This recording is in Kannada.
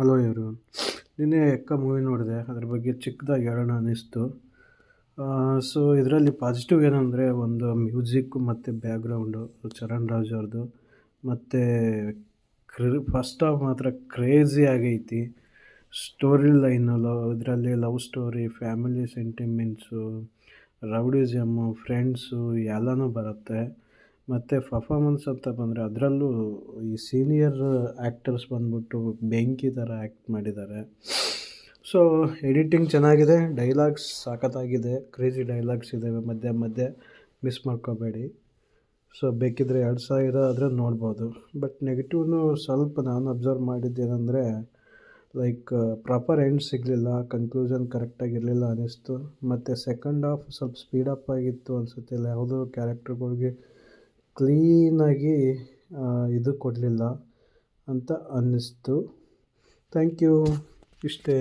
Hello everyone. ನಿನ್ನೆ ಎಕ್ಕ ಮೂವಿ ನೋಡಿದೆ. ಅದ್ರ ಬಗ್ಗೆ ಚಿಕ್ಕದಾಗಿ ಹೇಳೋಣ ಅನ್ನಿಸ್ತು. ಸೊ ಇದರಲ್ಲಿ ಪಾಸಿಟಿವ್ ಏನಂದರೆ ಒಂದು ಮ್ಯೂಸಿಕ್ ಮತ್ತು ಬ್ಯಾಕ್ಗ್ರೌಂಡು ಚರಣ್ ರಾಜ್ ಅವ್ರದ್ದು. ಮತ್ತು ಫಸ್ಟ್ ಹಾಫ್ ಮಾತ್ರ ಕ್ರೇಜಿ ಆಗೈತಿ. ಸ್ಟೋರಿ ಲೈನು ಇದರಲ್ಲಿ love story, family sentiments, rowdyism, friends ಎಲ್ಲನೂ ಬರುತ್ತೆ. ಮತ್ತು ಪರ್ಫಾರ್ಮೆನ್ಸ್ ಅಂತ ಬಂದರೆ ಅದರಲ್ಲೂ ಈ ಸೀನಿಯರ್ ಆ್ಯಕ್ಟರ್ಸ್ ಬಂದ್ಬಿಟ್ಟು ಬೆಂಕಿ ಥರ ಆ್ಯಕ್ಟ್ ಮಾಡಿದ್ದಾರೆ. ಸೊ ಎಡಿಟಿಂಗ್ ಚೆನ್ನಾಗಿದೆ, ಡೈಲಾಗ್ಸ್ ಸಖತ್ತಾಗಿದೆ, ಕ್ರೇಜಿ ಡೈಲಾಗ್ಸ್ ಇದ್ದಾವೆ ಮಧ್ಯೆ ಮಧ್ಯೆ, ಮಿಸ್ ಮಾಡ್ಕೋಬೇಡಿ. ಸೊ ಬೇಕಿದ್ದರೆ 2000 ಆದರೆ ನೋಡ್ಬೋದು. ಬಟ್ ನೆಗೆಟಿವ್ನು ಸ್ವಲ್ಪ ನಾನು ಅಬ್ಸರ್ವ್ ಮಾಡಿದ್ದೇನೆಂದರೆ ಲೈಕ್ ಪ್ರಾಪರ್ ಎಂಡ್ ಸಿಗಲಿಲ್ಲ, ಕನ್ಕ್ಲೂಷನ್ ಕರೆಕ್ಟಾಗಿರಲಿಲ್ಲ ಅನ್ನಿಸ್ತು. ಮತ್ತು ಸೆಕೆಂಡ್ ಹಾಫ್ ಸ್ವಲ್ಪ ಸ್ಪೀಡಪ್ ಆಗಿತ್ತು ಅನಿಸುತ್ತೆ. ಯಾವುದೋ ಕ್ಯಾರೆಕ್ಟರ್ಗಳಿಗೆ ಕ್ಲೀನಾಗಿ ಇದು ಕೊಡಲಿಲ್ಲ ಅಂತ ಅನ್ನಿಸ್ತು. Thank you. ಇಷ್ಟೇ.